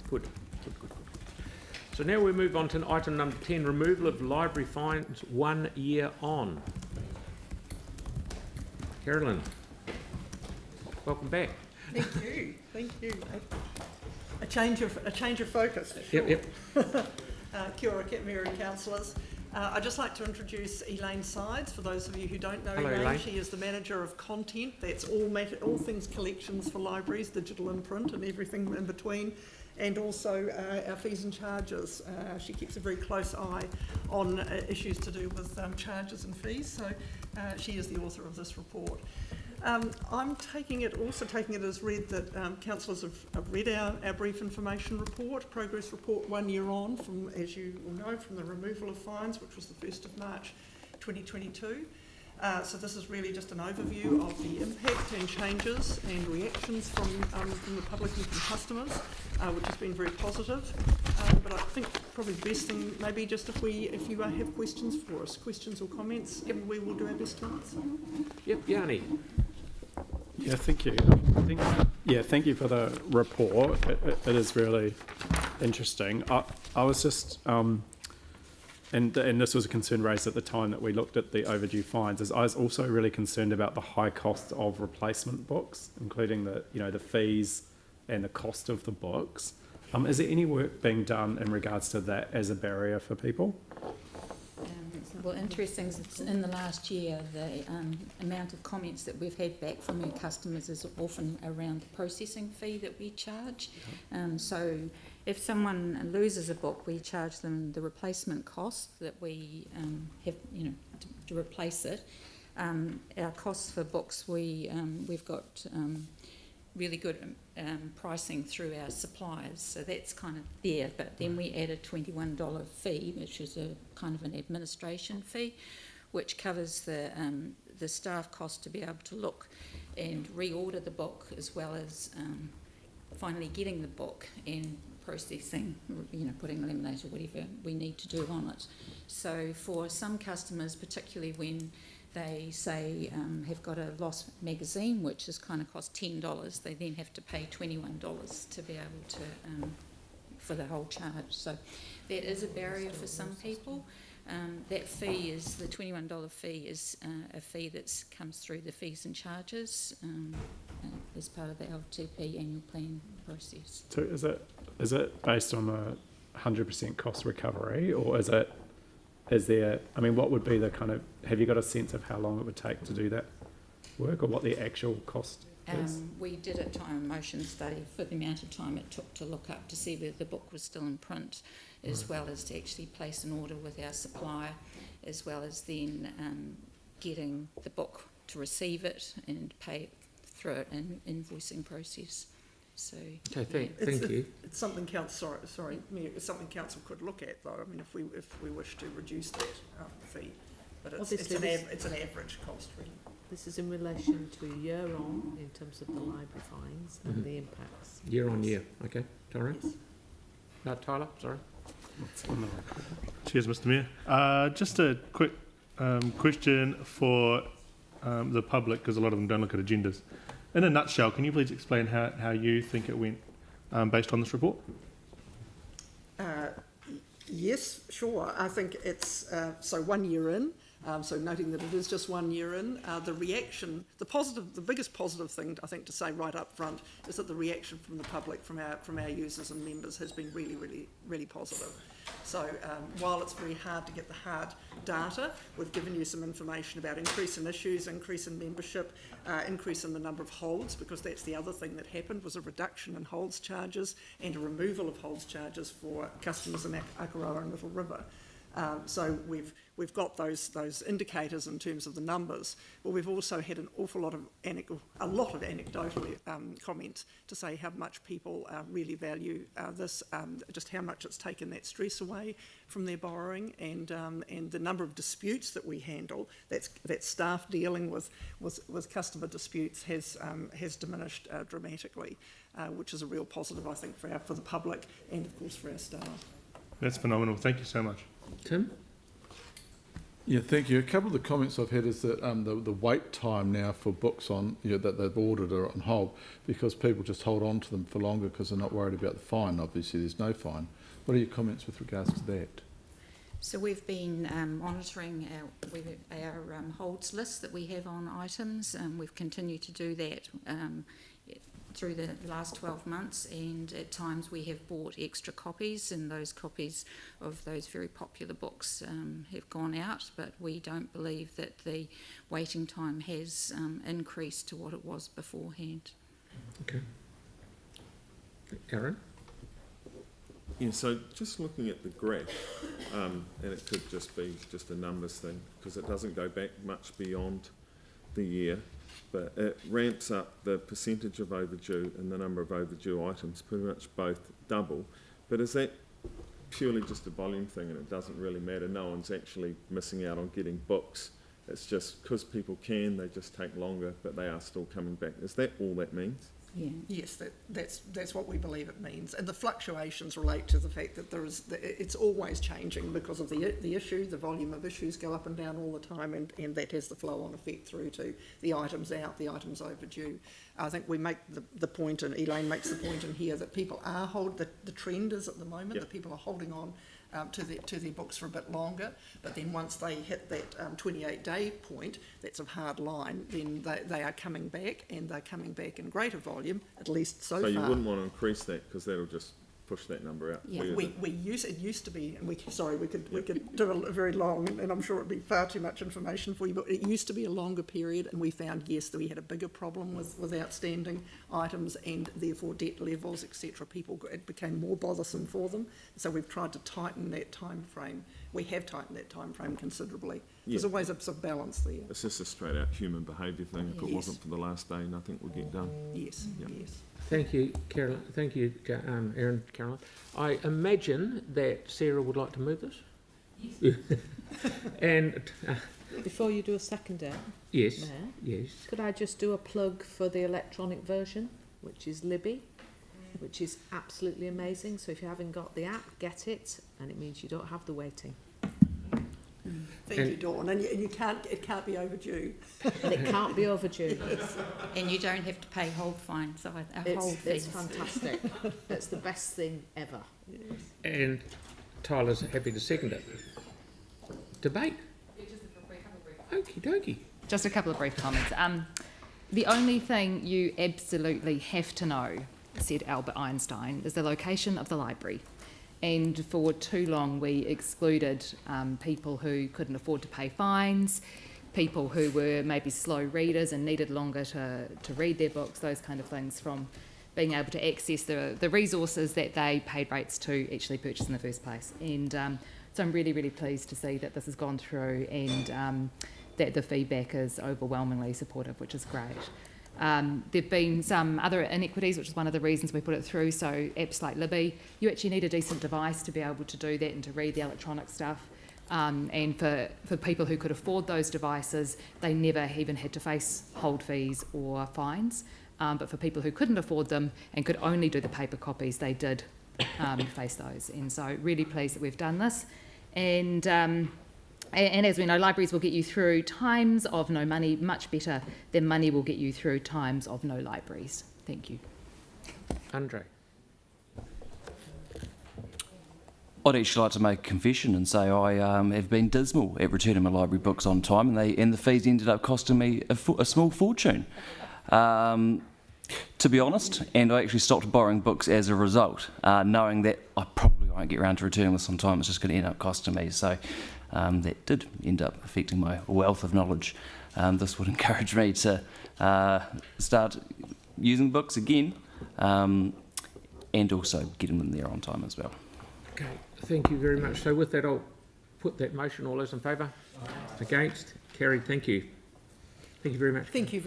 Good. So now we move on to item number 10, removal of library fines 1 year on. Carolyn, welcome back. Thank you. A change of focus. For sure. Yep. Kia ora, Mayor and councillors. I'd just like to introduce Elaine Sides. For those of you who don't know Elaine, she is the manager of content. That's all things collections for libraries, digital and print, and everything in between. And also our fees and charges. She keeps a very close eye on issues to do with charges and fees. So she is the author of this report. I'm taking it as read that councillors have read our brief information report, progress report 1 year on from, as you will know, from the removal of fines, which was the 1st of March 2022. So this is really just an overview of the impact and changes and reactions from the public and from customers, which has been very positive. But I think probably the best thing maybe just if you have questions for us, questions or comments, and we will do our best to answer. Yep, Yanni. Yeah, thank you. Thank you for the report. It is really interesting. I was just, and this was a concern raised at the time that we looked at the overdue fines, is I was also really concerned about the high cost of replacement books, including the fees and the cost of the books. Is there any work being done in regards to that as a barrier for people? Well, interesting, in the last year, the amount of comments that we've had back from our customers is often around the processing fee that we charge. So if someone loses a book, we charge them the replacement cost that we have, to replace it. Our costs for books, we've got really good pricing through our suppliers, so that's kind of there. But then we add a $21 fee, which is a kind of an administration fee, which covers the staff cost to be able to look and reorder the book, as well as finally getting the book and processing, putting laminate or whatever we need to do on it. So for some customers, particularly when they say have got a lost magazine, which is kind of cost $10, they then have to pay $21 to be able to for the whole charge. So that is a barrier for some people. That fee is the $21 fee is a fee that comes through the fees and charges as part of the LTP annual plan process. So is it based on a 100% cost recovery, or is there, what would be the kind of, have you got a sense of how long it would take to do that work, or what the actual cost is? We did a time and motion study for the amount of time it took to look up to see whether the book was still in print, as well as to actually place an order with our supplier, as well as then getting the book to receive it and pay it through an invoicing process. So, okay, thank you. It's something council. Mayor, it's something council could look at, though. If we wish to reduce that fee, but it's an average cost, really. This is in relation to a year on in terms of the library fines and the impacts. Year on year. Okay, Tyler. Yes. Tyler, sorry. Cheers, Mr. Mayor. Just a quick question for the public, because a lot of them don't look at agendas. In a nutshell, can you please explain how you think it went based on this report? Yes, sure. I think it's so 1 year in. So noting that it is just 1 year in, the reaction, the biggest positive thing I think to say right up front is that the reaction from the public, from our users and members, has been really, really, really positive. So while it's very hard to get the hard data, we've given you some information about increase in issues, increase in membership, increase in the number of holds, because that's the other thing that happened, was a reduction in holds charges and a removal of holds charges for customers in Akaroa and Little River. So we've got those indicators in terms of the numbers, but we've also had an awful lot of anecdotal comments to say how much people really value this, just how much it's taken that stress away from their borrowing, and the number of disputes that we handle, that staff dealing with customer disputes has diminished dramatically, which is a real positive, I think, for the public and of course for our staff. That's phenomenal. Thank you so much. Tim? Yeah, thank you. A couple of the comments I've had is that the wait time now for books on that they've ordered are on hold because people just hold on to them for longer because they're not worried about the fine. Obviously, there's no fine. What are your comments with regards to that? So we've been monitoring our holds list that we have on items. We've continued to do that through the last 12 months, and at times we have bought extra copies, and those copies of those very popular books have gone out, but we don't believe that the waiting time has increased to what it was beforehand. Okay. Aaron? Yeah, so just looking at the graph, and it could just be just a numbers thing because it doesn't go back much beyond the year, but it ramps up the percentage of overdue and the number of overdue items, pretty much both double. But is that purely just a volume thing and it doesn't really matter? No one's actually missing out on getting books. It's just because people can, they just take longer, but they are still coming back. Is that all that means? Yeah. Yes, that's what we believe it means, and the fluctuations relate to the fact that it's always changing because of the issue. The volume of issues go up and down all the time, and that has the flow-on effect through to the items out, the items overdue. I think we make the point, and Elaine makes the point in here, that people are the trend is at the moment that people are holding on to their books for a bit longer, but then once they hit that 28-day point, that's a hard line, then they are coming back, and they're coming back in greater volume, at least so far. So you wouldn't want to increase that because that'll just push that number out. Yeah. It used to be, and we could do a very long, and I'm sure it'd be far too much information for you, but it used to be a longer period, and we found, yes, that we had a bigger problem with outstanding items and therefore debt levels, etc. It became more bothersome for them, so we've tried to tighten that time frame. We have tightened that time frame considerably. There's always a sort of balance there. It's just a straight out human behaviour thing. If it Yes. wasn't for the last day, nothing would get done. Yes, Yeah. yes. Thank you, Caroline. Thank you, Aaron, Caroline. I imagine that Sarah would like to move this? Yes. And, Before you do a seconder, yes, Mayor, yes. could I just do a plug for the electronic version, which is Libby, which is absolutely amazing. So if you haven't got the app, get it, and it means you don't have the waiting. Thank you, Dawn. And it can't be overdue. And it can't be overdue. And you don't have to pay hold fines, hold It's fees. fantastic. It's the best thing ever. And Tyler's happy to second it. Debate? Okie dokie. Just a couple of brief comments. The only thing you absolutely have to know, said Albert Einstein, is the location of the library. And for too long we excluded people who couldn't afford to pay fines, people who were maybe slow readers and needed longer to read their books, those kind of things, from being able to access the resources that they paid rates to actually purchase in the first place. And so I'm really, really pleased to see that this has gone through and that the feedback is overwhelmingly supportive, which is great. There have been some other inequities, which is one of the reasons we put it through. So apps like Libby, you actually need a decent device to be able to do that and to read the electronic stuff. And for people who could afford those devices, they never even had to face hold fees or fines. But for people who couldn't afford them and could only do the paper copies, they did face those. And so really pleased that we've done this. And as we know, libraries will get you through times of no money much better than money will get you through times of no libraries. Thank you. Andre? I'd actually like to make a confession and say I have been dismal at returning my library books on time, and the fees ended up costing me a small fortune, to be honest, and I actually stopped borrowing books as a result, knowing that I probably won't get around to returning this on time. It's just going to end up costing me. So that did end up affecting my wealth of knowledge. This would encourage me to start using books again, and also getting them there on time as well. Okay, thank you very much. So with that, I'll put that motion. All those in favour? Against? Carried. Thank you. Thank you very much. Thank you.